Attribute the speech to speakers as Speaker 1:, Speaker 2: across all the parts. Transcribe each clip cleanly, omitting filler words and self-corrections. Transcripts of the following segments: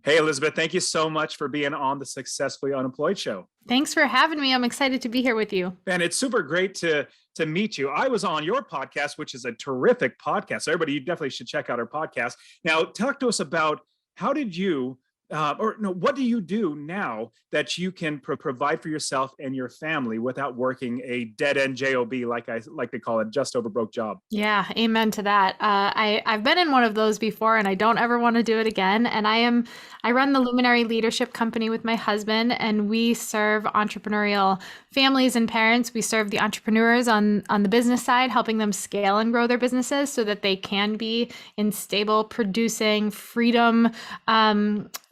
Speaker 1: Hey, Elizabeth, thank you so much for being on the Successfully Unemployed show.
Speaker 2: Thanks for having me. I'm excited to be here with you.
Speaker 1: And it's super great to meet you. I was on your podcast, which is a terrific podcast. So everybody, you definitely should check out our podcast. Now, talk to us about how did you, or no, what do you do now that you can provide for yourself and your family without working a dead end job, like I like to call it, just over broke job?
Speaker 2: Yeah, amen to that. I've been in one of those before, and I don't ever want to do it again. And I run the Luminary Leadership Company with my husband, and we serve entrepreneurial families and parents. We serve the entrepreneurs on the business side, helping them scale and grow their businesses so that they can be in stable, producing,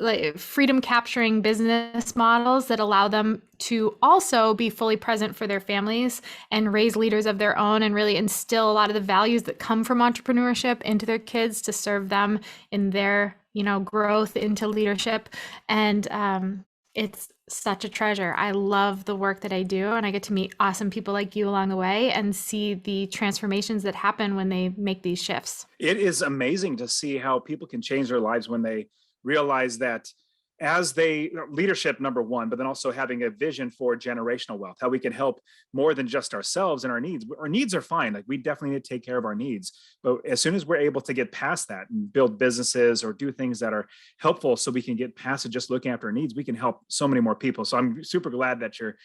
Speaker 2: like freedom capturing business models that allow them to also be fully present for their families and raise leaders of their own and really instill a lot of the values that come from entrepreneurship into their kids to serve them in their, growth into leadership. And it's such a treasure. I love the work that I do, and I get to meet awesome people like you along the way and see the transformations that happen when they make these shifts.
Speaker 1: It is amazing to see how people can change their lives when they realize that as they leadership number one, but then also having a vision for generational wealth, how we can help more than just ourselves and our needs. Our needs are fine. Like we definitely need to take care of our needs. But as soon as we're able to get past that and build businesses or do things that are helpful so we can get past it, just looking after our needs, we can help so many more people. So I'm super glad that you're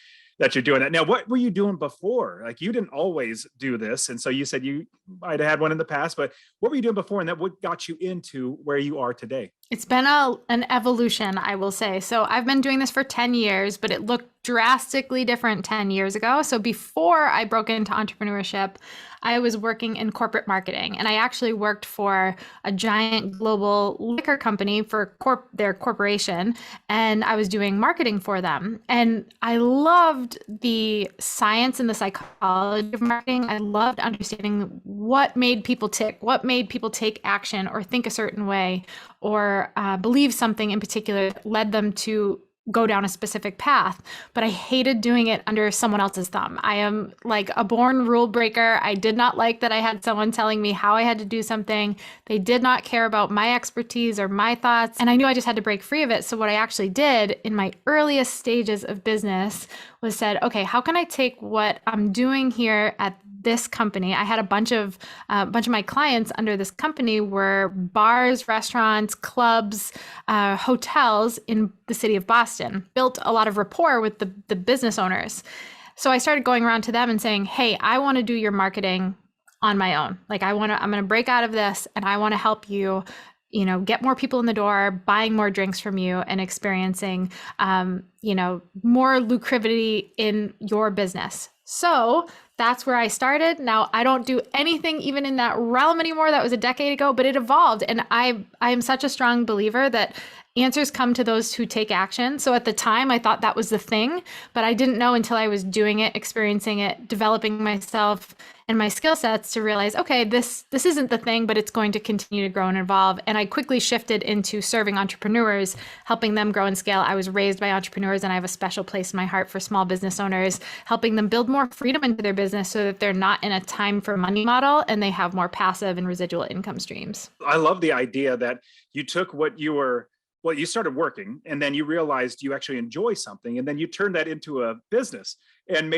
Speaker 1: doing that. Now, what were you doing before? Like you didn't always do this. And so you said you might have had one in the past, but what were you doing before? And that what got you into where you are today?
Speaker 2: It's been an evolution, I will say. So I've been doing this for 10 years, but it looked drastically different 10 years ago. So before I broke into entrepreneurship, I was working in corporate marketing, and I actually worked for a giant global liquor company for their corporation, and I was doing marketing for them. And I loved the science and the psychology of marketing. I loved understanding what made people tick, what made people take action or think a certain way or believe something in particular that led them to go down a specific path, but I hated doing it under someone else's thumb. I am like a born rule breaker. I did not like that I had someone telling me how I had to do something. They did not care about my expertise or my thoughts, and I knew I just had to break free of it. So what I actually did in my earliest stages of business was said, okay, how can I take what I'm doing here at this company? I had a bunch of my clients under this company were bars, restaurants, clubs, hotels in the city of Boston. Built a lot of rapport with the business owners. So I started going around to them and saying, hey, I want to do your marketing on my own. Like I'm going to break out of this, and I want to help you, get more people in the door, buying more drinks from you and experiencing, more lucrativity in your business. So that's where I started. Now I don't do anything even in that realm anymore. That was a decade ago, but it evolved. And I am such a strong believer that answers come to those who take action. So at the time I thought that was the thing, but I didn't know until I was doing it, experiencing it, developing myself and my skill sets to realize, okay, this isn't the thing, but it's going to continue to grow and evolve. And I quickly shifted into serving entrepreneurs, helping them grow and scale. I was raised by entrepreneurs, and I have a special place in my heart for small business owners, helping them build more freedom into their business so that they're not in a time for money model and they have more passive and residual income streams.
Speaker 1: I love the idea that you took you started working and then you realized you actually enjoy something, and then you turned that into a business and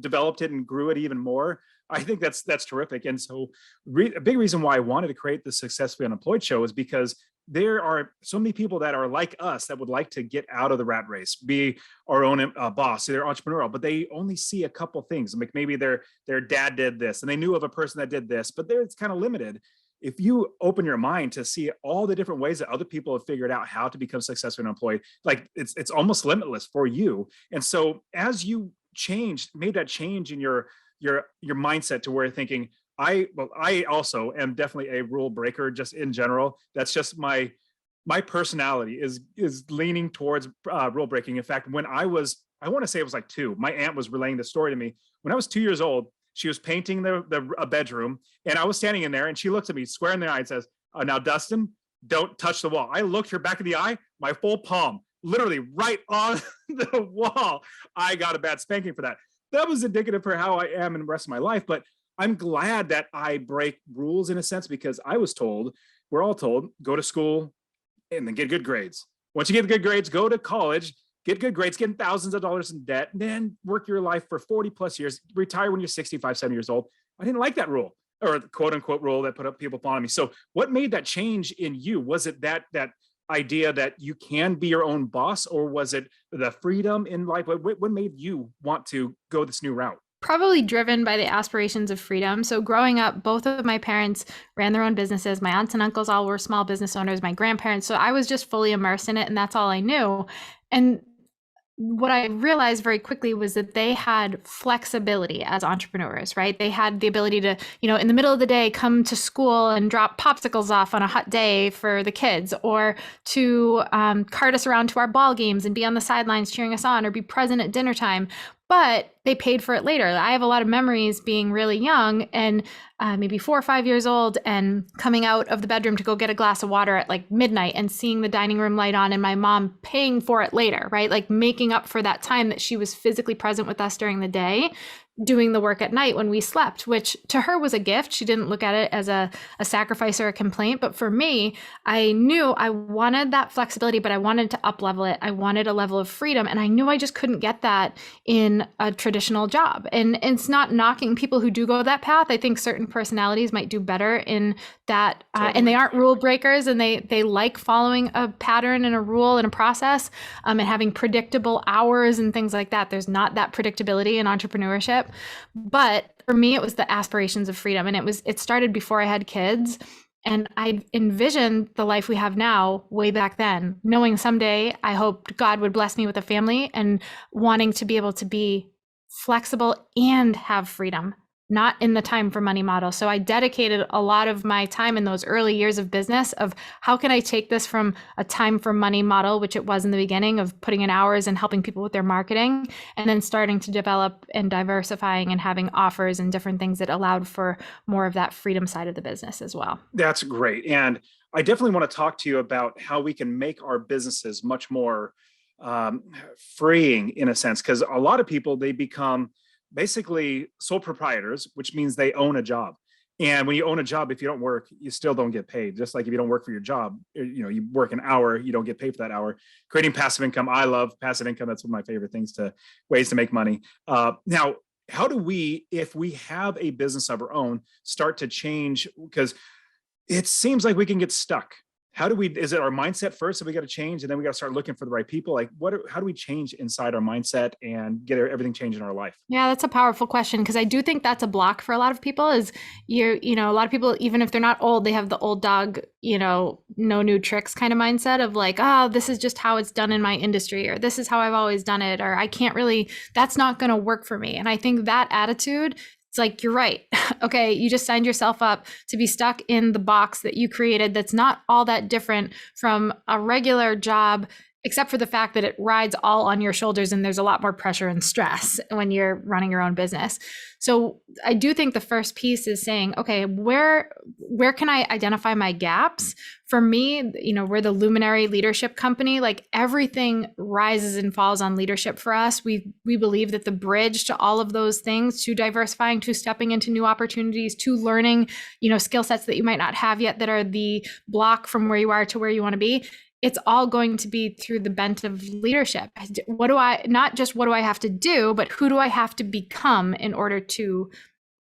Speaker 1: developed it and grew it even more. I think that's terrific. And so a big reason why I wanted to create the Successfully Unemployed show is because there are so many people that are like us that would like to get out of the rat race, be our own boss. They're entrepreneurial, but they only see a couple things. Like maybe their dad did this and they knew of a person that did this, but it's kind of limited. If you open your mind to see all the different ways that other people have figured out how to become successful and employed, like it's almost limitless for you. And so as you made that change in your mindset to where you're thinking, I also am definitely a rule breaker just in general. That's just my personality is leaning towards rule breaking. In fact, when I want to say it was like 2, my aunt was relaying the story to me. When I was 2 years old, she was painting a bedroom, and I was standing in there, and she looks at me square in the eye and says, now Dustin, don't touch the wall. I looked her back of the eye, my full palm, literally right on the wall. I got a bad spanking for that. That was indicative for how I am in the rest of my life. But I'm glad that I break rules in a sense, because we're all told, go to school and then get good grades. Once you get good grades, go to college, get good grades, get thousands of dollars in debt, and then work your life for 40 plus years, retire when you're 65, 70 years old. I didn't like that rule, or the quote unquote rule that put up people on me. So what made that change in you? Was it that idea that you can be your own boss, or was it the freedom in life? What made you want to go this new route?
Speaker 2: Probably driven by the aspirations of freedom. So growing up, both of my parents ran their own businesses. My aunts and uncles all were small business owners, my grandparents. So I was just fully immersed in it, and that's all I knew. And what I realized very quickly was that they had flexibility as entrepreneurs, right? They had the ability to, in the middle of the day, come to school and drop popsicles off on a hot day for the kids, or to cart us around to our ball games and be on the sidelines cheering us on, or be present at dinner time. But they paid for it later. I have a lot of memories being really young and maybe 4 or 5 years old, and coming out of the bedroom to go get a glass of water at like midnight and seeing the dining room light on, and my mom paying for it later, right? Like making up for that time that she was physically present with us during the day, doing the work at night when we slept, which to her was a gift. She didn't look at it as a sacrifice or a complaint. But for me, I knew I wanted that flexibility, but I wanted to up level it. I wanted a level of freedom. And I knew I just couldn't get that in a traditional job. And it's not knocking people who do go that path. I think certain personalities might do better in that.
Speaker 1: Totally.
Speaker 2: And they aren't rule breakers, and they like following a pattern and a rule and a process, and having predictable hours and things like that. There's not that predictability in entrepreneurship. But for me, it was the aspirations of freedom. And it started before I had kids. And I envisioned the life we have now way back then, knowing someday I hoped God would bless me with a family, and wanting to be able to be flexible and have freedom, not in the time for money model. So I dedicated a lot of my time in those early years of business of how can I take this from a time for money model, which it was in the beginning, of putting in hours and helping people with their marketing, and then starting to develop and diversifying and having offers and different things that allowed for more of that freedom side of the business as well.
Speaker 1: That's great. And I definitely want to talk to you about how we can make our businesses much more freeing in a sense, because a lot of people, they become basically sole proprietors, which means they own a job. And when you own a job, if you don't work, you still don't get paid. Just like if you don't work for your job, you work an hour, you don't get paid for that hour. Creating passive income. I love passive income. That's one of my favorite ways to make money. Now, how do we, if we have a business of our own, start to change? Because it seems like we can get stuck. How do we, is it our mindset first that we got to change, and then we got to start looking for the right people? Like how do we change inside our mindset and get everything changed in our life?
Speaker 2: Yeah, that's a powerful question, because I do think that's a block for a lot of people. Is a lot of people, even if they're not old, they have the old dog, no new tricks kind of mindset of like, oh, this is just how it's done in my industry, or this is how I've always done it, or I can't really, that's not going to work for me. And I think that attitude, it's like, you're right. Okay, you just signed yourself up to be stuck in the box that you created that's not all that different from a regular job, except for the fact that it rides all on your shoulders, and there's a lot more pressure and stress when you're running your own business. So I do think the first piece is saying, okay, where can I identify my gaps? For me, we're the luminary leadership company. Like everything rises and falls on leadership for us. We believe that the bridge to all of those things, to diversifying, to stepping into new opportunities, to learning, skill sets that you might not have yet that are the block from where you are to where you want to be, it's all going to be through the bent of leadership. Not just what do I have to do, but who do I have to become in order to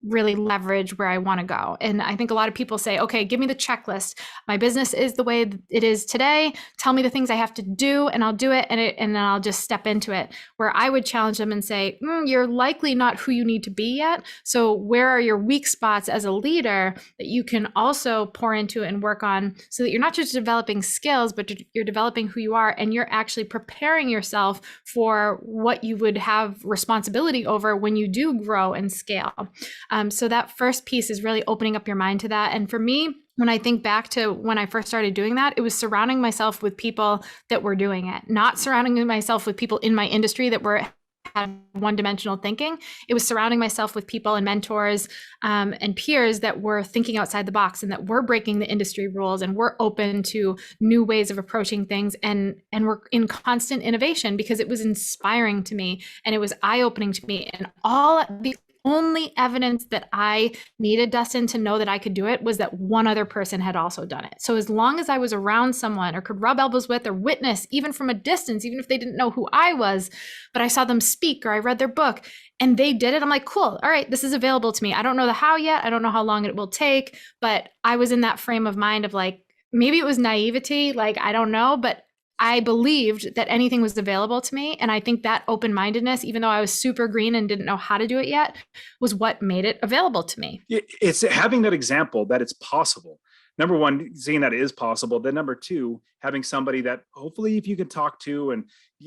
Speaker 2: really leverage where I want to go. And I think a lot of people say, okay, give me the checklist. My business is the way it is today. Tell me the things I have to do, and I'll do it. And then I'll just step into it. Where I would challenge them and say, you're likely not who you need to be yet. So where are your weak spots as a leader that you can also pour into and work on, so that you're not just developing skills, but you're developing who you are, and you're actually preparing yourself for what you would have responsibility over when you do grow and scale. So that first piece is really opening up your mind to that. And for me, when I think back to when I first started doing that, it was surrounding myself with people that were doing it, not surrounding myself with people in my industry that had one-dimensional thinking. It was surrounding myself with people and mentors and peers that were thinking outside the box, and that were breaking the industry rules, and were open to new ways of approaching things, and were in constant innovation, because it was inspiring to me and it was eye-opening to me. And all the only evidence that I needed, Dustin, to know that I could do it was that one other person had also done it. So as long as I was around someone or could rub elbows with or witness, even from a distance, even if they didn't know who I was, but I saw them speak or I read their book and they did it, I'm like, cool, all right, this is available to me. I don't know the how yet. I don't know how long it will take, but I was in that frame of mind of like, maybe it was naivety, like, I don't know, but I believed that anything was available to me. And I think that open-mindedness, even though I was super green and didn't know how to do it yet, was what made it available to me.
Speaker 1: It's having that example that it's possible. Number one, seeing that it is possible. Then number two, having somebody that hopefully if you can talk to and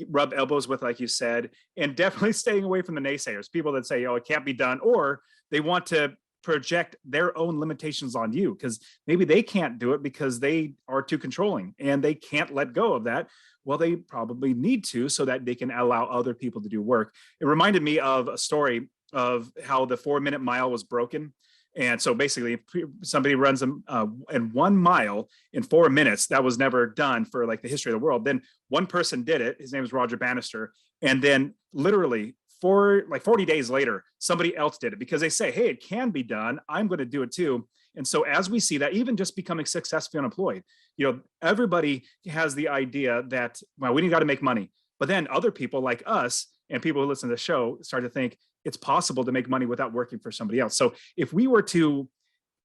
Speaker 1: rub elbows with, like you said, and definitely staying away from the naysayers, people that say, oh, it can't be done, or they want to project their own limitations on you because maybe they can't do it because they are too controlling and they can't let go of that. Well, they probably need to so that they can allow other people to do work. It reminded me of a story of how the 4-minute mile was broken. And so basically, if somebody runs in 1 mile in 4 minutes, that was never done for like the history of the world. Then one person did it. His name is Roger Bannister. And then literally for like 40 days later, somebody else did it because they say, hey, it can be done. I'm going to do it too. And so as we see that, even just becoming successfully unemployed, everybody has the idea that, well, we got to make money. But then other people like us and people who listen to the show start to think it's possible to make money without working for somebody else. So if we were to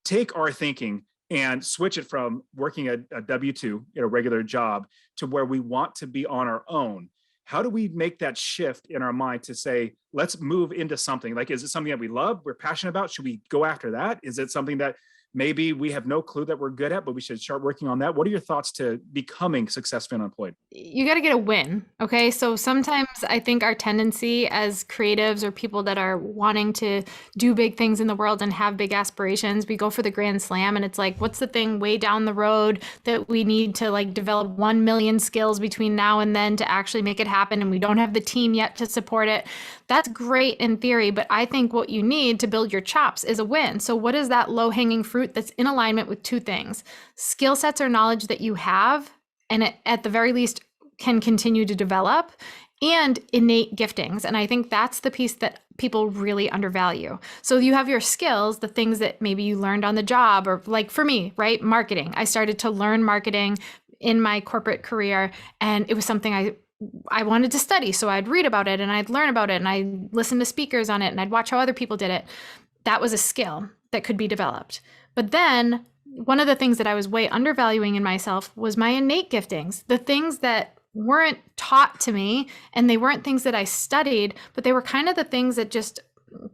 Speaker 1: take our thinking and switch it from working a W-2, regular job, to where we want to be on our own, how do we make that shift in our mind to say, let's move into something? Like, is it something that we love, we're passionate about? Should we go after that? Is it something that maybe we have no clue that we're good at, but we should start working on that? What are your thoughts to becoming successful and unemployed?
Speaker 2: You got to get a win. Okay. So sometimes I think our tendency as creatives or people that are wanting to do big things in the world and have big aspirations, we go for the grand slam. And it's like, what's the thing way down the road that we need to like develop 1 million skills between now and then to actually make it happen? And we don't have the team yet to support it. That's great in theory, but I think what you need to build your chops is a win. So what is that low hanging fruit that's in alignment with two things? Skill sets or knowledge that you have, and it, at the very least can continue to develop, and innate giftings. And I think that's the piece that people really undervalue. So you have your skills, the things that maybe you learned on the job, or like for me, right? Marketing. I started to learn marketing in my corporate career, and it was something I wanted to study. So I'd read about it and I'd learn about it and I'd listen to speakers on it and I'd watch how other people did it. That was a skill that could be developed. But then one of the things that I was way undervaluing in myself was my innate giftings, the things that weren't taught to me, and they weren't things that I studied, but they were kind of the things that just,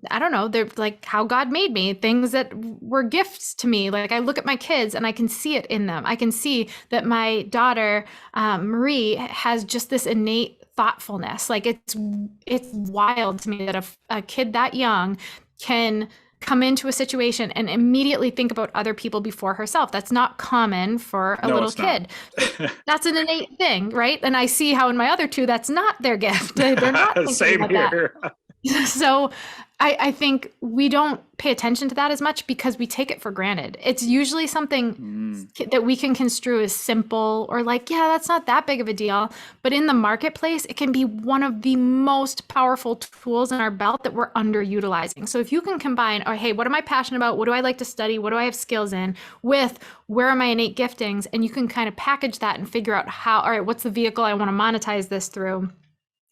Speaker 2: I don't know, they're like how God made me, things that were gifts to me. Like I look at my kids and I can see it in them. I can see that my daughter, Marie, has just this innate thoughtfulness. Like it's wild to me that a kid that young can come into a situation and immediately think about other people before herself. That's not common for a little kid. That's an innate thing, right? And I see how in my other two, that's not their gift. They're not thinking
Speaker 1: Same
Speaker 2: about
Speaker 1: here.
Speaker 2: that. So I think we don't pay attention to that as much because we take it for granted. It's usually something that we can construe as simple or like, yeah, that's not that big of a deal. But in the marketplace, it can be one of the most powerful tools in our belt that we're underutilizing. So if you can combine, oh, hey, what am I passionate about? What do I like to study? What do I have skills in? With where are my innate giftings? And you can kind of package that and figure out how, all right, what's the vehicle I want to monetize this through?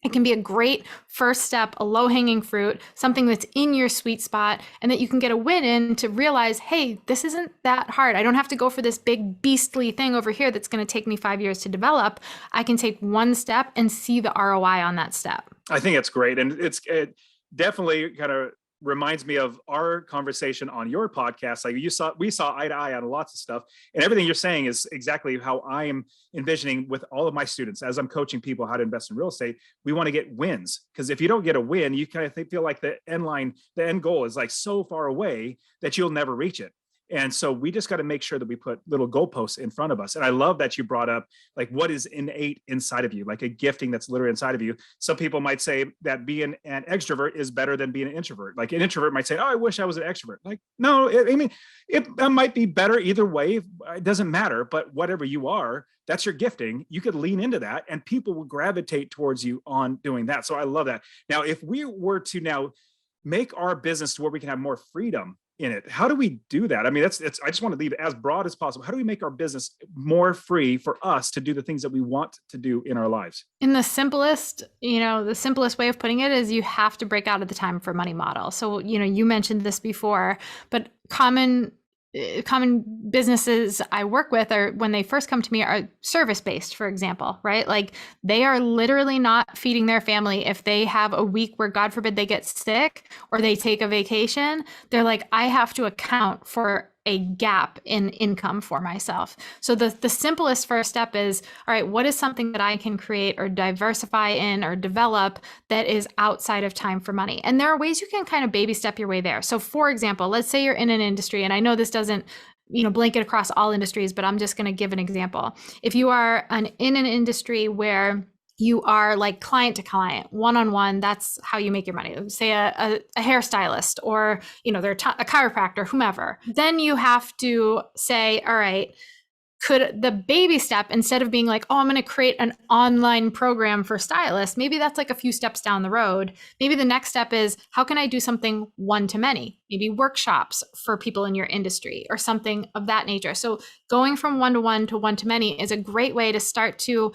Speaker 2: It can be a great first step, a low-hanging fruit, something that's in your sweet spot, and that you can get a win in to realize, hey, this isn't that hard. I don't have to go for this big beastly thing over here that's going to take me 5 years to develop. I can take one step and see the ROI on that step.
Speaker 1: I think it's great. And it definitely kind of reminds me of our conversation on your podcast. Like we saw eye to eye on lots of stuff, and everything you're saying is exactly how I am envisioning with all of my students as I'm coaching people how to invest in real estate. We want to get wins, because if you don't get a win, you kind of feel like the end goal is like so far away that you'll never reach it. And so we just got to make sure that we put little goalposts in front of us. And I love that you brought up like what is innate inside of you, like a gifting that's literally inside of you. Some people might say that being an extrovert is better than being an introvert. Like an introvert might say, oh, I wish I was an extrovert. Like, no, it might be better either way. It doesn't matter. But whatever you are, that's your gifting. You could lean into that and people will gravitate towards you on doing that. So I love that. Now, if we were to now make our business to where we can have more freedom in it? How do we do that? I mean, I just want to leave it as broad as possible. How do we make our business more free for us to do the things that we want to do in our lives?
Speaker 2: In the simplest, the simplest way of putting it is you have to break out of the time for money model. So, you mentioned this before, but common businesses I work with are, when they first come to me, are service-based, for example, right? Like, they are literally not feeding their family. If they have a week where, God forbid, they get sick or they take a vacation, they're like, I have to account for a gap in income for myself. So the simplest first step is, all right, what is something that I can create or diversify in or develop that is outside of time for money? And there are ways you can kind of baby step your way there. So for example, let's say you're in an industry, and I know this doesn't blanket across all industries, but I'm just going to give an example. If you are in an industry where you are like client to client, one-on-one, that's how you make your money. Say a hairstylist, or they're a chiropractor, whomever. Then you have to say, all right, could the baby step, instead of being like, oh, I'm going to create an online program for stylists, maybe that's like a few steps down the road. Maybe the next step is, how can I do something one-to-many? Maybe workshops for people in your industry or something of that nature. So going from one-to-one to one-to-many is a great way to start to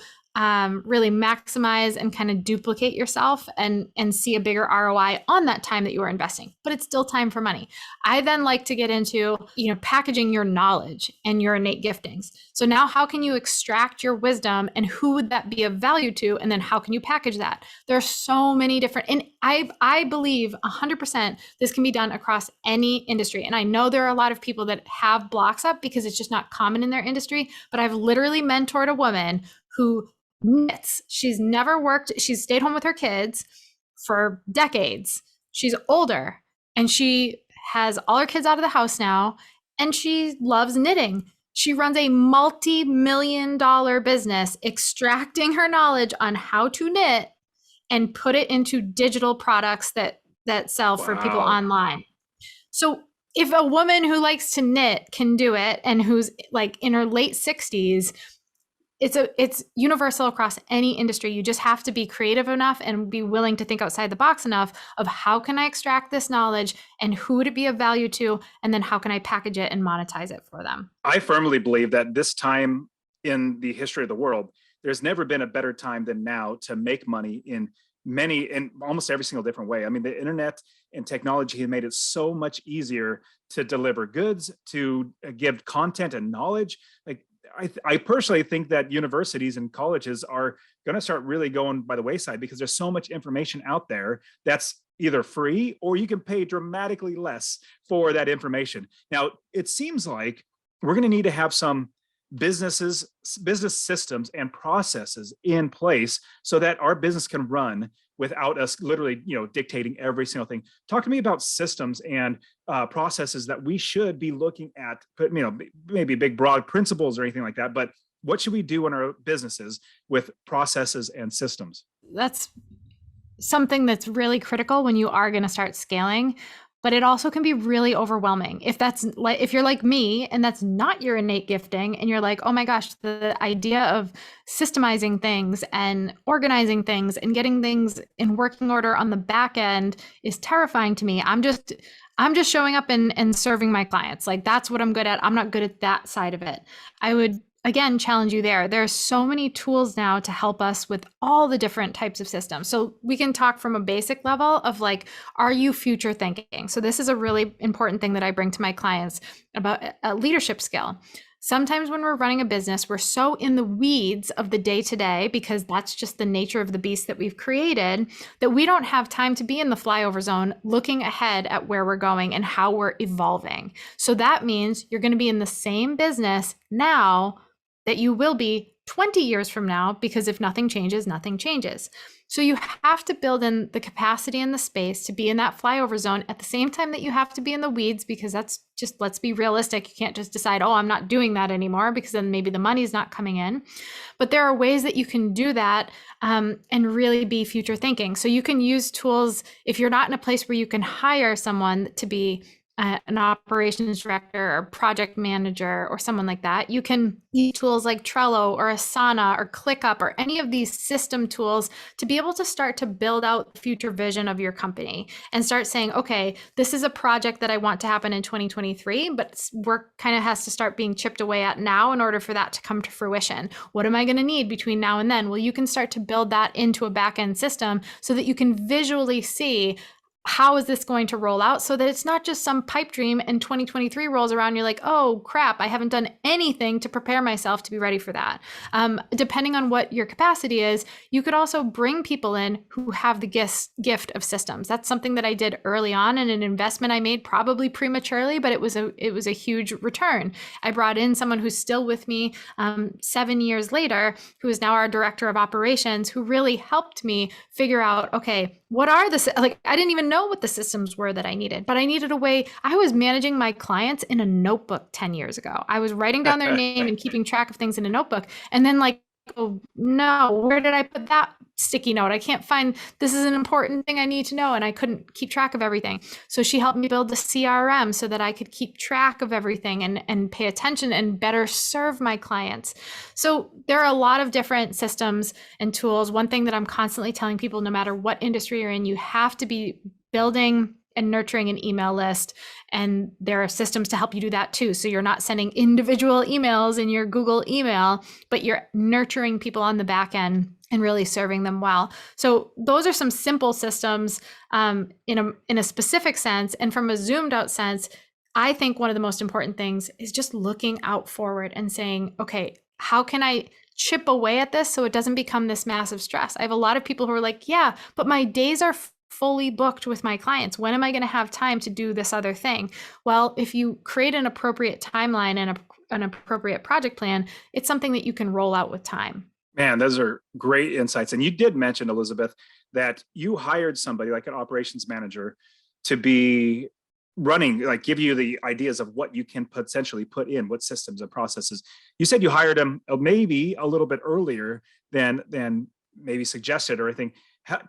Speaker 2: really maximize and kind of duplicate yourself and see a bigger ROI on that time that you are investing, but it's still time for money. I then like to get into, packaging your knowledge and your innate giftings. So now how can you extract your wisdom, and who would that be of value to? And then how can you package that? There are so many different, and I believe 100% this can be done across any industry. And I know there are a lot of people that have blocks up because it's just not common in their industry, but I've literally mentored a woman who knits. She's never worked. She's stayed home with her kids for decades. She's older, and she has all her kids out of the house now, and she loves knitting. She runs a multi-million-dollar business extracting her knowledge on how to knit and put it into digital products that sell for people online. So if a woman who likes to knit can do it, and who's like in her late 60s, it's universal across any industry. You just have to be creative enough and be willing to think outside the box enough of, how can I extract this knowledge, and who would it be of value to? And then how can I package it and monetize it for them?
Speaker 1: I firmly believe that this time in the history of the world, there's never been a better time than now to make money in almost every single different way. I mean, the internet and technology have made it so much easier to deliver goods, to give content and knowledge. Like, I personally think that universities and colleges are going to start really going by the wayside, because there's so much information out there that's either free, or you can pay dramatically less for that information. Now, it seems like we're going to need to have some business systems and processes in place so that our business can run without us literally, dictating every single thing. Talk to me about systems and processes that we should be looking at, maybe big, broad principles or anything like that, but what should we do in our businesses with processes and systems?
Speaker 2: That's something that's really critical when you are going to start scaling, but it also can be really overwhelming. If you're like me and that's not your innate gifting, and you're like, oh my gosh, the idea of systemizing things and organizing things and getting things in working order on the back end is terrifying to me. I'm just showing up and serving my clients. Like, that's what I'm good at. I'm not good at that side of it. I would, again, challenge you there. There are so many tools now to help us with all the different types of systems. So we can talk from a basic level of like, are you future thinking? So this is a really important thing that I bring to my clients about a leadership skill. Sometimes when we're running a business, we're so in the weeds of the day-to-day, because that's just the nature of the beast that we've created, that we don't have time to be in the flyover zone looking ahead at where we're going and how we're evolving. So that means you're going to be in the same business now that you will be 20 years from now, because if nothing changes, nothing changes. So you have to build in the capacity and the space to be in that flyover zone at the same time that you have to be in the weeds, because that's just, let's be realistic. You can't just decide, oh, I'm not doing that anymore, because then maybe the money's not coming in. But there are ways that you can do that and really be future thinking. So you can use tools if you're not in a place where you can hire someone to be an operations director or project manager or someone like that, you can use tools like Trello or Asana or ClickUp or any of these system tools to be able to start to build out the future vision of your company and start saying, okay, this is a project that I want to happen in 2023, but work kind of has to start being chipped away at now in order for that to come to fruition. What am I going to need between now and then? Well, you can start to build that into a back-end system so that you can visually see how is this going to roll out so that it's not just some pipe dream and 2023 rolls around, you're like, oh crap, I haven't done anything to prepare myself to be ready for that. Depending on what your capacity is, you could also bring people in who have the gift of systems. That's something that I did early on, and an investment I made probably prematurely, but it was a huge return. I brought in someone who's still with me 7 years later, who is now our director of operations, who really helped me figure out, okay, what are the, like, I didn't even know what the systems were that I needed, but I needed a way. I was managing my clients in a notebook 10 years ago. I was writing down their name and keeping track of things in a notebook. And then like, oh no, where did I put that sticky note? I can't find, this is an important thing I need to know. And I couldn't keep track of everything. So she helped me build a CRM so that I could keep track of everything and pay attention and better serve my clients. So there are a lot of different systems and tools. One thing that I'm constantly telling people, no matter what industry you're in, you have to be building and nurturing an email list. And there are systems to help you do that too. So you're not sending individual emails in your Google email, but you're nurturing people on the back end and really serving them well. So those are some simple systems in a specific sense. And from a zoomed out sense, I think one of the most important things is just looking out forward and saying, okay, how can I chip away at this so it doesn't become this massive stress? I have a lot of people who are like, yeah, but my days are fully booked with my clients. When am I going to have time to do this other thing? Well, if you create an appropriate timeline and an appropriate project plan, it's something that you can roll out with time.
Speaker 1: Man, those are great insights. And you did mention, Elizabeth, that you hired somebody like an operations manager to be running, like give you the ideas of what you can potentially put in, what systems and processes. You said you hired him maybe a little bit earlier than maybe suggested or anything.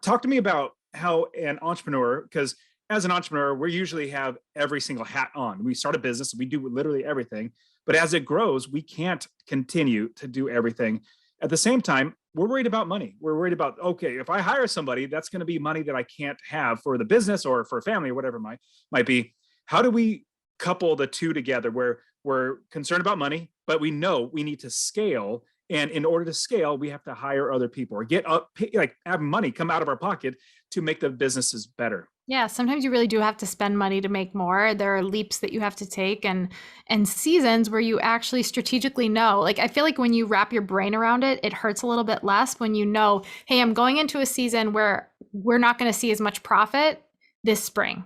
Speaker 1: Talk to me about how an entrepreneur, because as an entrepreneur, we usually have every single hat on. We start a business, we do literally everything, but as it grows, we can't continue to do everything. At the same time, we're worried about money. We're worried about, okay, if I hire somebody, that's going to be money that I can't have for the business or for family or whatever it might be. How do we couple the two together where we're concerned about money, but we know we need to scale? And in order to scale, we have to hire other people or get up, like have money come out of our pocket to make the businesses better.
Speaker 2: Yeah, sometimes you really do have to spend money to make more. There are leaps that you have to take and seasons where you actually strategically know. Like I feel like when you wrap your brain around it, it hurts a little bit less when you know, hey, I'm going into a season where we're not going to see as much profit this spring.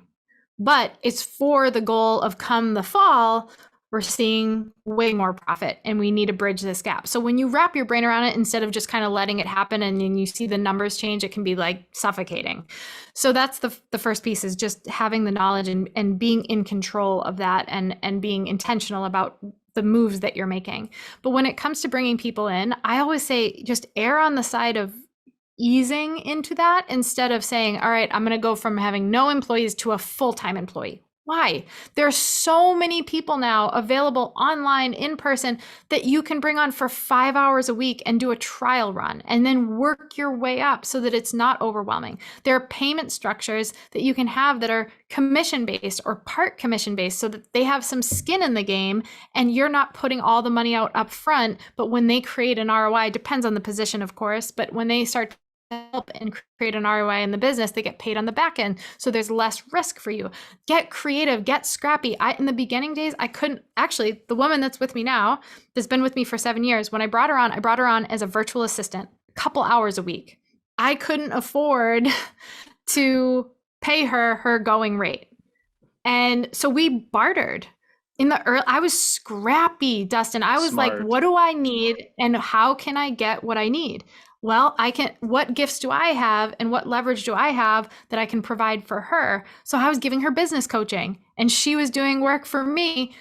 Speaker 2: But it's for the goal of come the fall, we're seeing way more profit and we need to bridge this gap. So when you wrap your brain around it, instead of just kind of letting it happen and then you see the numbers change, it can be like suffocating. So that's the first piece, is just having the knowledge and being in control of that and being intentional about the moves that you're making. But when it comes to bringing people in, I always say just err on the side of easing into that instead of saying, all right, I'm going to go from having no employees to a full-time employee. Why? There are so many people now available online, in person, that you can bring on for 5 hours a week and do a trial run and then work your way up so that it's not overwhelming. There are payment structures that you can have that are commission-based or part commission-based so that they have some skin in the game and you're not putting all the money out up front. But when they create an ROI, depends on the position, of course, but when they start help and create an ROI in the business, they get paid on the back end. So there's less risk for you. Get creative, get scrappy. In the beginning days, I couldn't actually, the woman that's with me now, that's been with me for 7 years, when I brought her on as a virtual assistant, a couple hours a week. I couldn't afford to pay her going rate. And so we bartered. I was scrappy, Dustin. I was
Speaker 1: Smart.
Speaker 2: like, what do I need and how can I get what I need? Well, what gifts do I have and what leverage do I have that I can provide for her? So I was giving her business coaching and she was doing work for me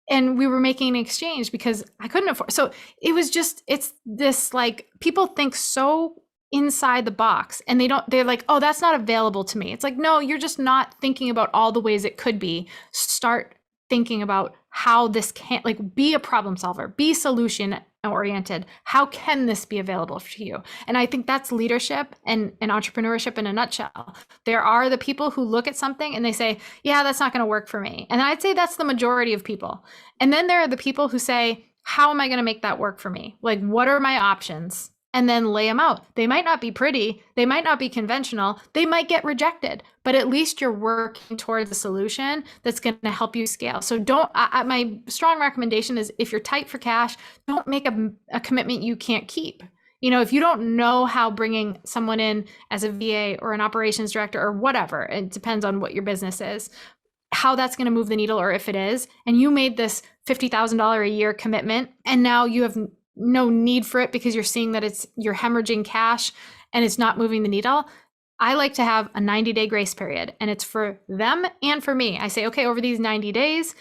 Speaker 2: and we were making an exchange because I couldn't afford. So it was just, it's this like, people think so inside the box, and they're like, oh, that's not available to me. It's like, no, you're just not thinking about all the ways it could be. Start thinking about how this can, like, be a problem solver, be solution oriented. How can this be available to you? And I think that's leadership and entrepreneurship in a nutshell. There are the people who look at something and they say, yeah, that's not going to work for me. And I'd say that's the majority of people. And then there are the people who say, how am I going to make that work for me? Like, what are my options? And then lay them out. They might not be pretty. They might not be conventional. They might get rejected, but at least you're working towards a solution that's going to help you scale. So my strong recommendation is, if you're tight for cash, don't make a commitment you can't keep. If you don't know how bringing someone in as a VA or an operations director or whatever, it depends on what your business is, how that's going to move the needle, or if it is, and you made this $50,000 a year commitment, and now you have no need for it because you're seeing that you're hemorrhaging cash and it's not moving the needle. I like to have a 90-day grace period, and it's for them and for me. I say, okay, over these 90 days,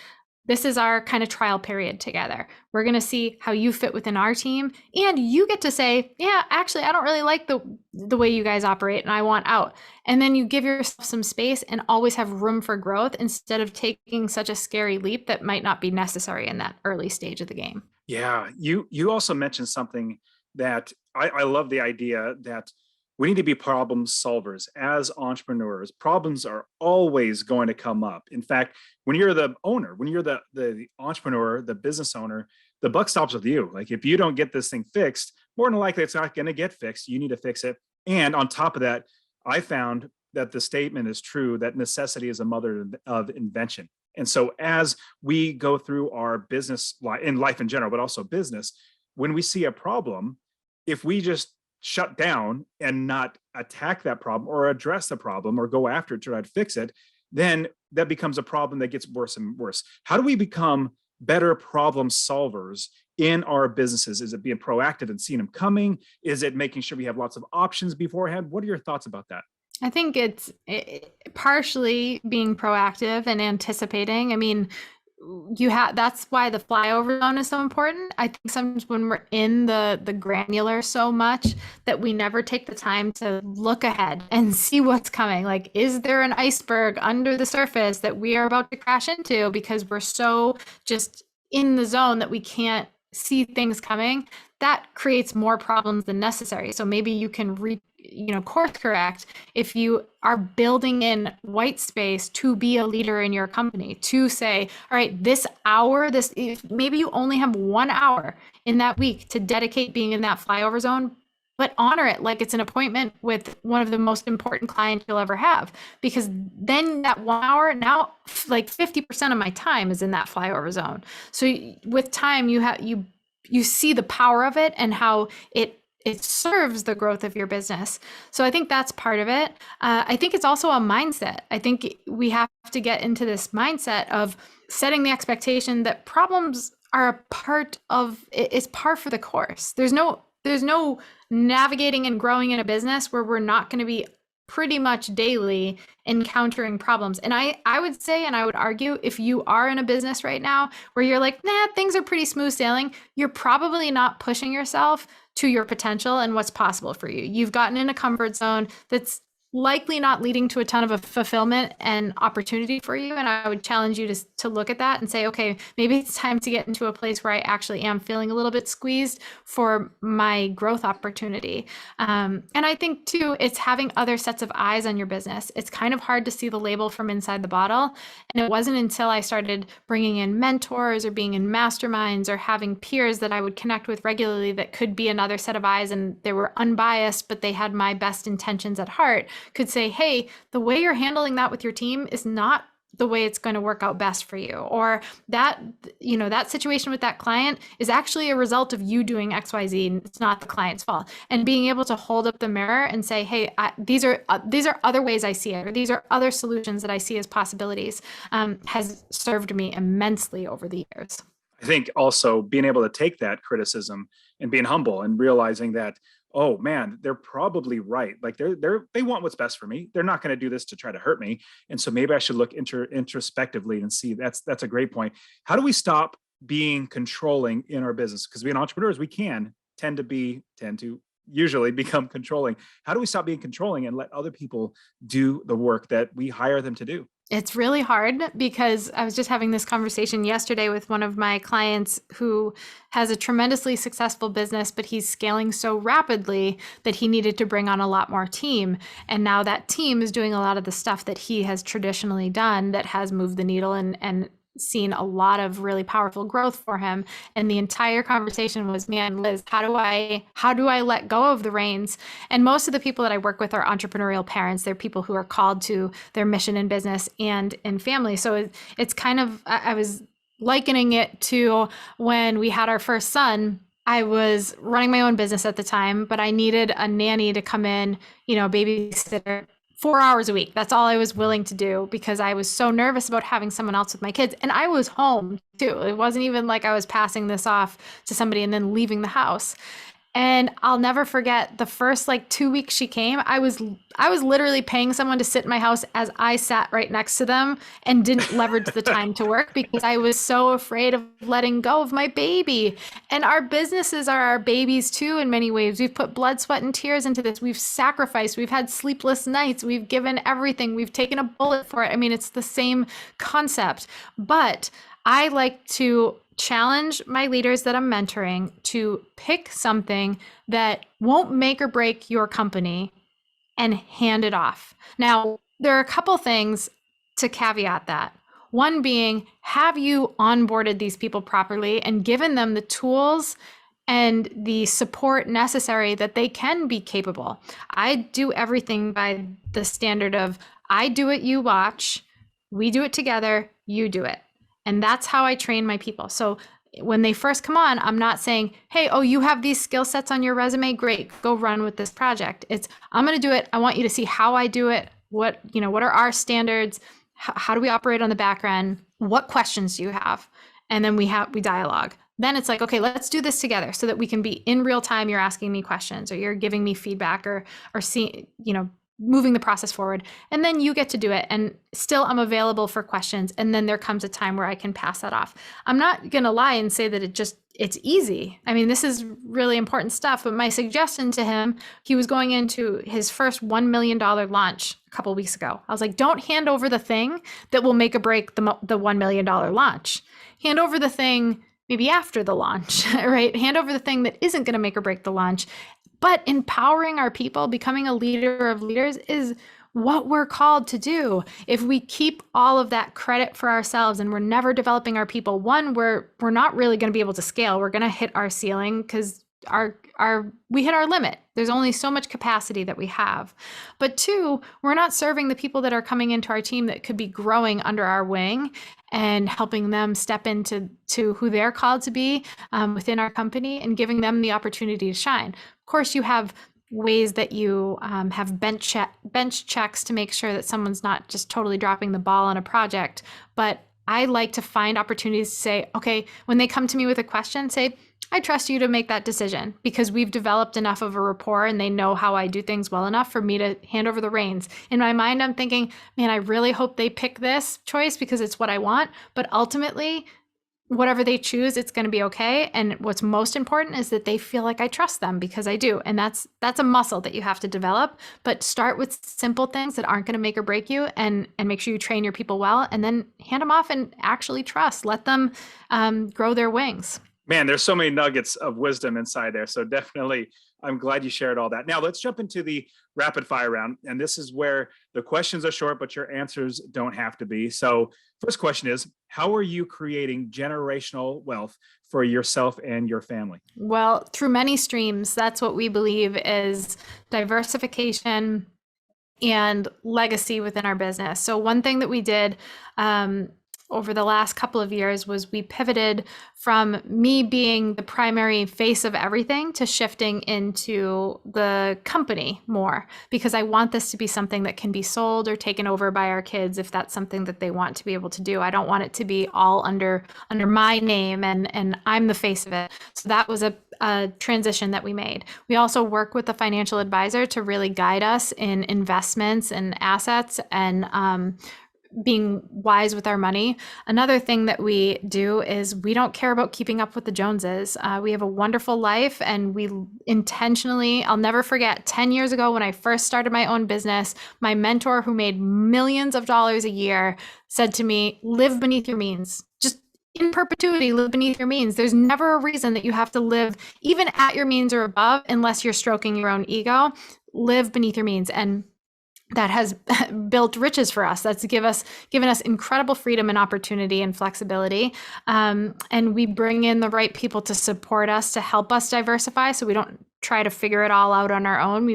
Speaker 2: this is our kind of trial period together. We're going to see how you fit within our team, and you get to say, yeah, actually, I don't really like the way you guys operate and I want out. And then you give yourself some space and always have room for growth instead of taking such a scary leap that might not be necessary in that early stage of the game.
Speaker 1: Yeah, you also mentioned something that I love, the idea that we need to be problem solvers as entrepreneurs. Problems are always going to come up. In fact, when you're the owner, when you're the entrepreneur, the business owner, the buck stops with you. Like, if you don't get this thing fixed, more than likely it's not going to get fixed. You need to fix it. And on top of that, I found that the statement is true that necessity is a mother of invention. And so as we go through our business life, in life in general, but also business, when we see a problem, if we just shut down and not attack that problem or address the problem or go after it to try to fix it, then that becomes a problem that gets worse and worse. How do we become better problem solvers in our businesses? Is it being proactive and seeing them coming? Is it making sure we have lots of options beforehand? What are your thoughts about that?
Speaker 2: I think it's partially being proactive and anticipating. I mean, that's why the flyover zone is so important. I think sometimes when we're in the granular so much that we never take the time to look ahead and see what's coming. Like, is there an iceberg under the surface that we are about to crash into because we're so just in the zone that we can't see things coming? That creates more problems than necessary. So maybe you can course correct if you are building in white space to be a leader in your company, to say, all right, this hour, maybe you only have 1 hour in that week to dedicate being in that flyover zone, but honor it like it's an appointment with one of the most important clients you'll ever have. Because then that 1 hour, now like 50% of my time is in that flyover zone. So with time, you see the power of it and how it serves the growth of your business. So I think that's part of it. I think it's also a mindset. I think we have to get into this mindset of setting the expectation that problems are a part of, it's par for the course. There's no navigating and growing in a business where we're not going to be pretty much daily encountering problems. And I would say, and I would argue, if you are in a business right now where you're like, nah, things are pretty smooth sailing, you're probably not pushing yourself to your potential and what's possible for you. You've gotten in a comfort zone that's likely not leading to a ton of a fulfillment and opportunity for you. And I would challenge you to look at that and say, okay, maybe it's time to get into a place where I actually am feeling a little bit squeezed for my growth opportunity. And I think too, it's having other sets of eyes on your business. It's kind of hard to see the label from inside the bottle. And it wasn't until I started bringing in mentors or being in masterminds or having peers that I would connect with regularly that could be another set of eyes, and they were unbiased, but they had my best intentions at heart, could say, hey, the way you're handling that with your team is not the way it's going to work out best for you. Or that situation with that client is actually a result of you doing XYZ, and it's not the client's fault. And being able to hold up the mirror and say, hey, these are other ways I see it, or these are other solutions that I see as possibilities, has served me immensely over the years.
Speaker 1: I think also being able to take that criticism and being humble and realizing that, oh man, they're probably right. Like they want what's best for me. They're not going to do this to try to hurt me. And so maybe I should look introspectively and see. That's a great point. How do we stop being controlling in our business? Because being entrepreneurs, we can tend to usually become controlling. How do we stop being controlling and let other people do the work that we hire them to do?
Speaker 2: It's really hard because I was just having this conversation yesterday with one of my clients who has a tremendously successful business, but he's scaling so rapidly that he needed to bring on a lot more team. And now that team is doing a lot of the stuff that he has traditionally done that has moved the needle and seen a lot of really powerful growth for him. And the entire conversation was, man, Liz, how do I let go of the reins? And most of the people that I work with are entrepreneurial parents. They're people who are called to their mission in business and in family. So it's kind of, I was likening it to when we had our first son. I was running my own business at the time, but I needed a nanny to come in, babysitter 4 hours a week. That's all I was willing to do because I was so nervous about having someone else with my kids. And I was home too. It wasn't even like I was passing this off to somebody and then leaving the house. And I'll never forget the first 2 weeks she came, I was literally paying someone to sit in my house as I sat right next to them and didn't leverage the time to work because I was so afraid of letting go of my baby. And our businesses are our babies too, in many ways. We've put blood, sweat, and tears into this. We've sacrificed. We've had sleepless nights. We've given everything. We've taken a bullet for it. I mean, it's the same concept. But I like to challenge my leaders that I'm mentoring to pick something that won't make or break your company and hand it off. Now, there are a couple things to caveat that. One being, have you onboarded these people properly and given them the tools and the support necessary that they can be capable? I do everything by the standard of I do it, you watch, we do it together, you do it. And that's how I train my people. So when they first come on, I'm not saying, hey, you have these skill sets on your resume. Great, go run with this project. It's, I'm going to do it. I want you to see how I do it. What are our standards? How do we operate on the back end? What questions do you have? And then we dialogue. Then it's like, okay, let's do this together so that we can be in real time. You're asking me questions or you're giving me feedback or see, moving the process forward. And then you get to do it. And still I'm available for questions. And then there comes a time where I can pass that off. I'm not going to lie and say that it's easy. I mean, this is really important stuff. But my suggestion to him, he was going into his first $1 million launch a couple of weeks ago. I was like, don't hand over the thing that will make or break the $1 million launch. Hand over the thing maybe after the launch, right? Hand over the thing that isn't going to make or break the launch. But empowering our people, becoming a leader of leaders is what we're called to do. If we keep all of that credit for ourselves and we're never developing our people, one, we're not really going to be able to scale. We're going to hit our ceiling because we hit our limit. There's only so much capacity that we have. But two, we're not serving the people that are coming into our team that could be growing under our wing and helping them step into who they're called to be within our company and giving them the opportunity to shine. Of course, you have ways that you have bench checks to make sure that someone's not just totally dropping the ball on a project. But I like to find opportunities to say, okay, when they come to me with a question, say, I trust you to make that decision because we've developed enough of a rapport and they know how I do things well enough for me to hand over the reins. In my mind, I'm thinking, man, I really hope they pick this choice because it's what I want. But ultimately, whatever they choose, it's going to be okay. And what's most important is that they feel like I trust them because I do. And that's a muscle that you have to develop. But start with simple things that aren't going to make or break you and make sure you train your people well and then hand them off and actually trust. Let them grow their wings.
Speaker 1: Man, there's so many nuggets of wisdom inside there. So definitely, I'm glad you shared all that. Now let's jump into the rapid fire round. And this is where the questions are short, but your answers don't have to be. So first question is, how are you creating generational wealth for yourself and your family?
Speaker 2: Well, through many streams. That's what we believe is diversification and legacy within our business. So one thing that we did over the last couple of years was we pivoted from me being the primary face of everything to shifting into the company more because I want this to be something that can be sold or taken over by our kids if that's something that they want to be able to do. I don't want it to be all under my name and I'm the face of it. So that was a transition that we made. We also work with a financial advisor to really guide us in investments and assets and being wise with our money. Another thing that we do is we don't care about keeping up with the Joneses. We have a wonderful life, and we intentionally, I'll never forget 10 years ago when I first started my own business, my mentor who made millions of dollars a year said to me, live beneath your means. Just in perpetuity, live beneath your means. There's never a reason that you have to live even at your means or above unless you're stroking your own ego. Live beneath your means. And that has built riches for us. That's given us incredible freedom and opportunity and flexibility. And we bring in the right people to support us, to help us diversify. So we don't try to figure it all out on our own.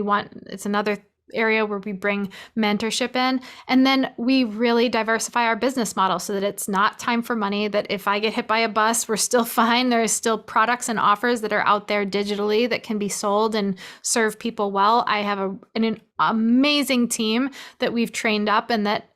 Speaker 2: It's another area where we bring mentorship in. And then we really diversify our business model so that it's not time for money, that if I get hit by a bus, we're still fine. There's still products and offers that are out there digitally that can be sold and serve people well. I have an amazing team that we've trained up and that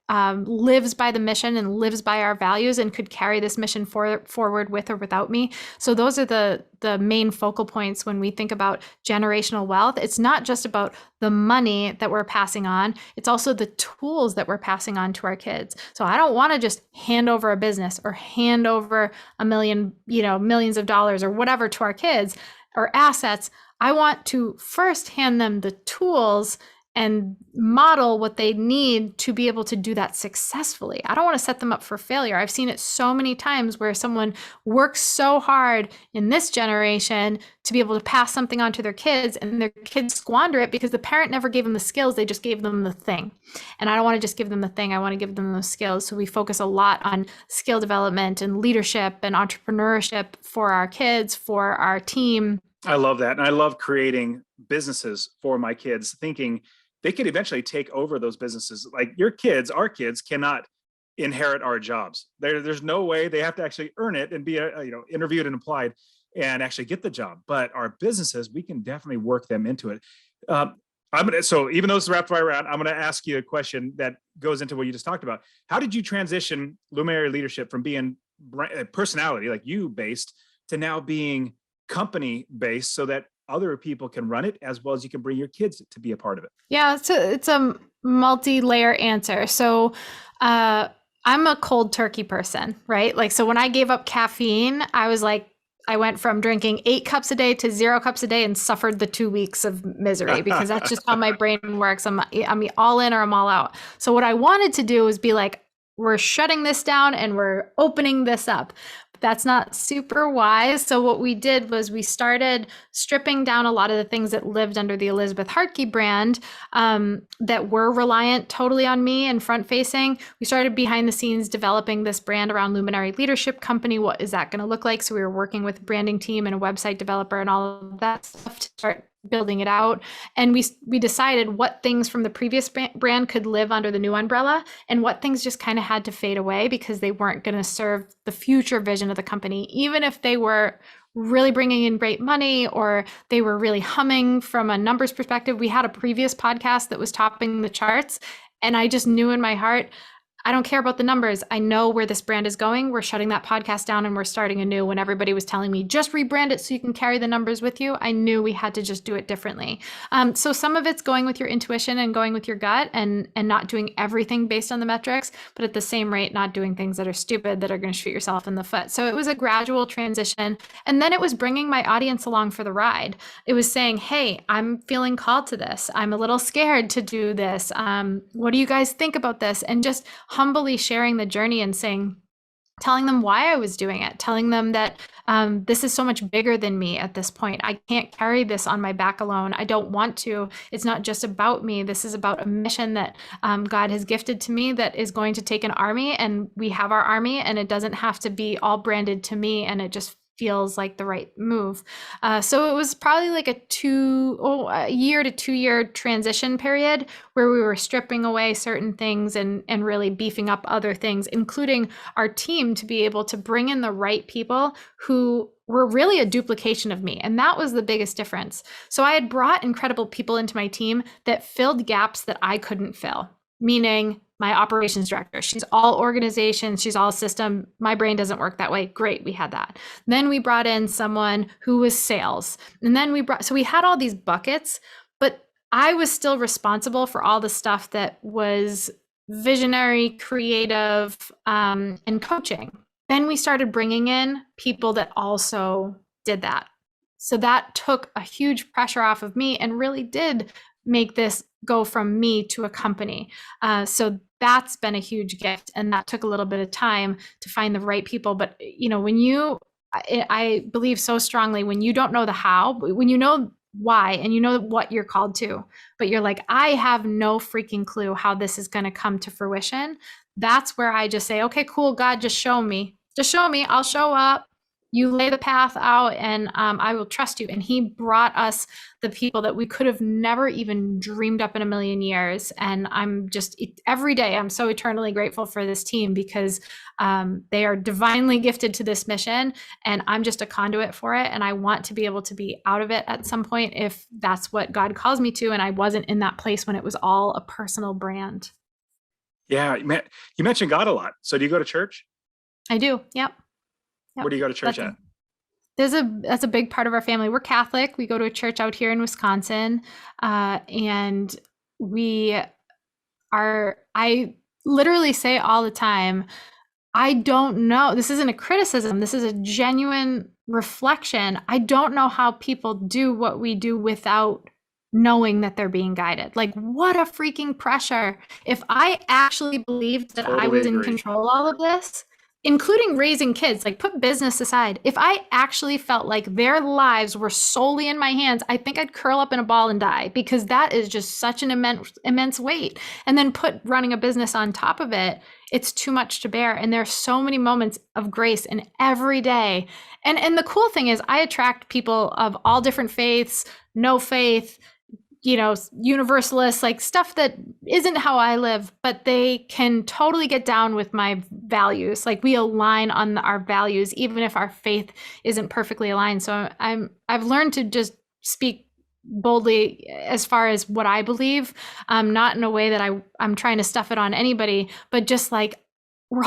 Speaker 2: lives by the mission and lives by our values and could carry this mission forward with or without me. So those are the main focal points when we think about generational wealth. It's not just about the money that we're passing on. It's also the tools that we're passing on to our kids. So I don't want to just hand over a business or hand over millions of dollars or whatever to our kids or assets. I want to first hand them the tools and model what they need to be able to do that successfully. I don't want to set them up for failure. I've seen it so many times where someone works so hard in this generation to be able to pass something on to their kids, and their kids squander it because the parent never gave them the skills. They just gave them the thing. And I don't want to just give them the thing. I want to give them those skills. So we focus a lot on skill development and leadership and entrepreneurship for our kids, for our team.
Speaker 1: I love that. And I love creating businesses for my kids, thinking they could eventually take over those businesses. Like our kids cannot inherit our jobs. There's no way. They have to actually earn it and be interviewed and applied and actually get the job. But our businesses, we can definitely work them into it. So even though it's a rapid fire round, I'm going to ask you a question that goes into what you just talked about. How did you transition luminary leadership from being personality, like you based, to now being company based, so that other people can run it, as well as you can bring your kids to be a part of it?
Speaker 2: Yeah, it's a multi-layer answer. So I'm a cold turkey person, right? Like, so when I gave up caffeine, I went from drinking 8 cups a day to 0 cups a day and suffered the 2 weeks of misery because that's just how my brain works. I'm all in or I'm all out. So what I wanted to do was be like, we're shutting this down and we're opening this up. That's not super wise. So what we did was we started stripping down a lot of the things that lived under the Elizabeth Hartke brand that were reliant totally on me and front facing. We started behind the scenes developing this brand around Luminary Leadership Company. What is that going to look like? So we were working with a branding team and a website developer and all of that stuff to start building it out. And we decided what things from the previous brand could live under the new umbrella and what things just kind of had to fade away because they weren't going to serve the future vision of the company, even if they were really bringing in great money or they were really humming from a numbers perspective. We had a previous podcast that was topping the charts, and I just knew in my heart, I don't care about the numbers. I know where this brand is going. We're shutting that podcast down and we're starting anew. When everybody was telling me, just rebrand it so you can carry the numbers with you, I knew we had to just do it differently. So some of it's going with your intuition and going with your gut and not doing everything based on the metrics, but at the same rate, not doing things that are stupid that are going to shoot yourself in the foot. So it was a gradual transition. And then it was bringing my audience along for the ride. It was saying, hey, I'm feeling called to this. I'm a little scared to do this. What do you guys think about this? And just humbly sharing the journey and telling them why I was doing it, telling them that this is so much bigger than me at this point. I can't carry this on my back alone. I don't want to. It's not just about me. This is about a mission that God has gifted to me that is going to take an army, and we have our army, and it doesn't have to be all branded to me, and it just feels like the right move. So it was probably like a year to 2 year transition period where we were stripping away certain things and really beefing up other things, including our team, to be able to bring in the right people who were really a duplication of me. And that was the biggest difference. So I had brought incredible people into my team that filled gaps that I couldn't fill, meaning my operations director. She's all organization. She's all system. My brain doesn't work that way. Great. We had that. Then we brought in someone who was sales. And then so we had all these buckets, but I was still responsible for all the stuff that was visionary, creative, and coaching. Then we started bringing in people that also did that. So that took a huge pressure off of me and really did make this go from me to a company. So that's been a huge gift. And that took a little bit of time to find the right people. But, I believe so strongly, when you don't know the how, when you know why and you know what you're called to, but you're like, I have no freaking clue how this is going to come to fruition. That's where I just say, okay, cool, God, just show me. Just show me. I'll show up. You lay the path out, and I will trust you. And he brought us the people that we could have never even dreamed up in a million years. And I'm just, every day, I'm so eternally grateful for this team, because they are divinely gifted to this mission, and I'm just a conduit for it. And I want to be able to be out of it at some point if that's what God calls me to. And I wasn't in that place when it was all a personal brand.
Speaker 1: Yeah. You mentioned God a lot. So do you go to church?
Speaker 2: I do. Yep.
Speaker 1: Where do you go to church at?
Speaker 2: That's a big part of our family. We're Catholic. We go to a church out here in Wisconsin, and I literally say all the time, I don't know. This isn't a criticism. This is a genuine reflection. I don't know how people do what we do without knowing that they're being guided. Like, what a freaking pressure. If I actually believed that I was in control of all of this, including raising kids, like, put business aside, if I actually felt like their lives were solely in my hands, I think I'd curl up in a ball and die, because that is just such an immense weight. And then put running a business on top of it, it's too much to bear. And there's so many moments of grace in every day. And the cool thing is, I attract people of all different faiths, no faith, universalists, like stuff that isn't how I live, but they can totally get down with my values. Like, we align on our values, even if our faith isn't perfectly aligned. So I've learned to just speak boldly as far as what I believe, not in a way that I'm trying to stuff it on anybody, but just like, we're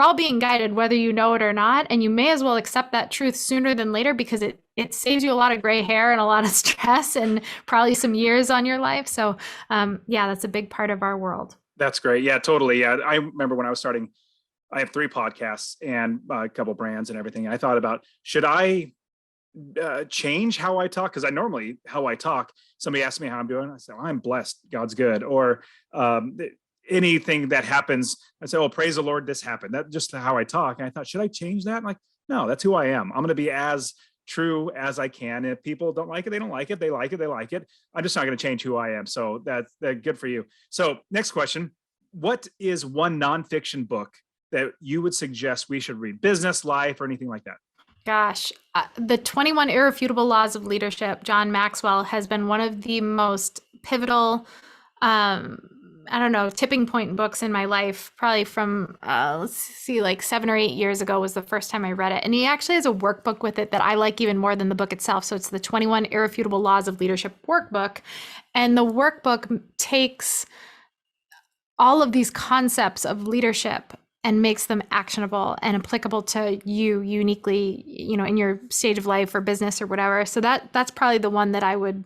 Speaker 2: all being guided, whether you know it or not. And you may as well accept that truth sooner than later, because it saves you a lot of gray hair and a lot of stress and probably some years on your life. So that's a big part of our world.
Speaker 1: That's great. Yeah, totally. Yeah. I remember when I was starting, I have 3 podcasts and a couple brands and everything. I thought about, should I change how I talk? Because how I talk, somebody asked me how I'm doing, I said, I'm blessed, God's good. Or anything that happens, I say, oh, praise the Lord, this happened. That's just how I talk. And I thought, should I change that? I'm like, no, that's who I am. I'm going to be as true as I can. If people don't like it, they don't like it. They like it, they like it. I'm just not going to change who I am. So that's good for you. So next question, what is one nonfiction book that you would suggest we should read? Business, life, or anything like that?
Speaker 2: Gosh, the 21 Irrefutable Laws of Leadership, John Maxwell, has been one of the most pivotal, tipping point books in my life, probably from, like 7 or 8 years ago was the first time I read it. And he actually has a workbook with it that I like even more than the book itself. So it's the 21 Irrefutable Laws of Leadership workbook. And the workbook takes all of these concepts of leadership and makes them actionable and applicable to you uniquely, in your stage of life or business or whatever. So that's probably the one that I would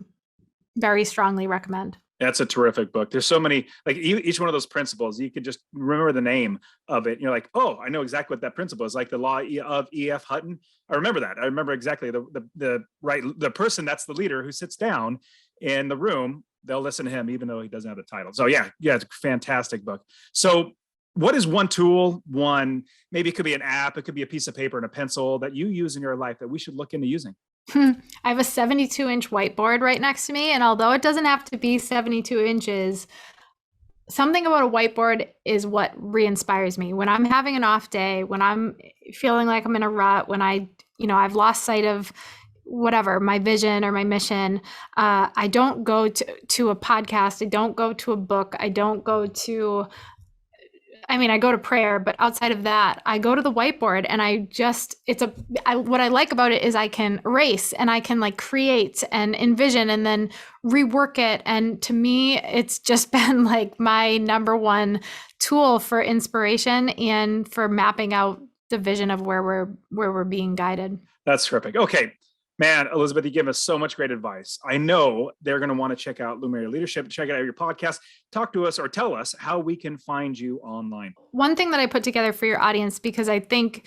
Speaker 2: very strongly recommend.
Speaker 1: That's a terrific book. There's so many, like each one of those principles, you could just remember the name of it. You're like, oh, I know exactly what that principle is. Like the law of E.F. Hutton. I remember that. I remember exactly the person that's the leader who sits down in the room. They'll listen to him, even though he doesn't have the title. So yeah, it's a fantastic book. So what is one tool, maybe it could be an app, it could be a piece of paper and a pencil that you use in your life that we should look into using?
Speaker 2: I have a 72-inch whiteboard right next to me. And although it doesn't have to be 72 inches, something about a whiteboard is what re-inspires me. When I'm having an off day, when I'm feeling like I'm in a rut, when I've lost sight of whatever, my vision or my mission, I don't go to a podcast. I don't go to a book. I don't go to I go to prayer, but outside of that, I go to the whiteboard and what I like about it is I can erase and I can like create and envision and then rework it. And to me, it's just been like my number one tool for inspiration and for mapping out the vision of where we're being guided.
Speaker 1: That's terrific. Okay. Man, Elizabeth, you give us so much great advice. I know they're going to want to check out Luminary Leadership, check out your podcast, talk to us or tell us how we can find you online.
Speaker 2: One thing that I put together for your audience, because I think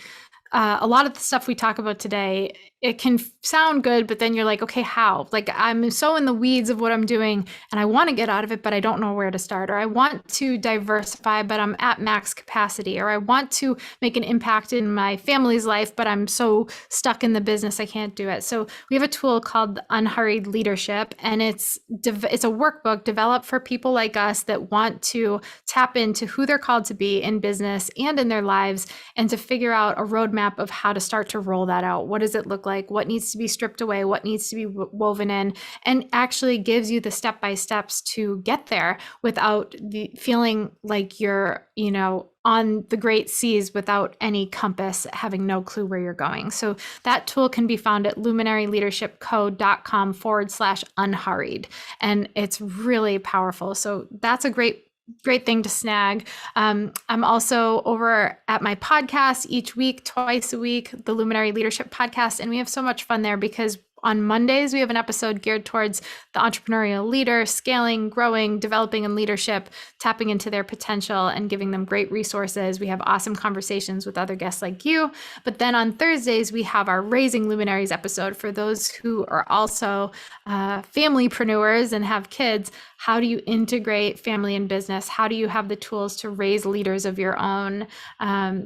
Speaker 2: a lot of the stuff we talk about today, it can sound good, but then you're like, okay, how? Like, I'm so in the weeds of what I'm doing and I want to get out of it, but I don't know where to start. Or I want to diversify, but I'm at max capacity. Or I want to make an impact in my family's life, but I'm so stuck in the business I can't do it. So we have a tool called Unhurried Leadership, and it's a workbook developed for people like us that want to tap into who they're called to be in business and in their lives, and to figure out a roadmap of how to start to roll that out. What does it look like? What needs to be stripped away? What needs to be woven in? And actually gives you the step-by-steps to get there without feeling like you're, on the great seas without any compass, having no clue where you're going. So that tool can be found at luminaryleadershipco.com/unhurried. And it's really powerful. So that's a great thing to snag. I'm also over at my podcast each week, twice a week, the Luminary Leadership Podcast. And we have so much fun there because on Mondays, we have an episode geared towards the entrepreneurial leader, scaling, growing, developing in leadership, tapping into their potential and giving them great resources. We have awesome conversations with other guests like you. But then on Thursdays, we have our Raising Luminaries episode for those who are also familypreneurs and have kids. How do you integrate family and business? How do you have the tools to raise leaders of your own?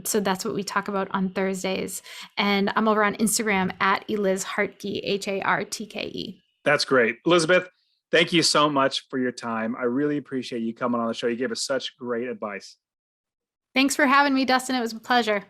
Speaker 2: So that's what we talk about on Thursdays. And I'm over on Instagram at Eliz Hartke, Hartke.
Speaker 1: That's great. Elizabeth, thank you so much for your time. I really appreciate you coming on the show. You gave us such great advice.
Speaker 2: Thanks for having me, Dustin. It was a pleasure.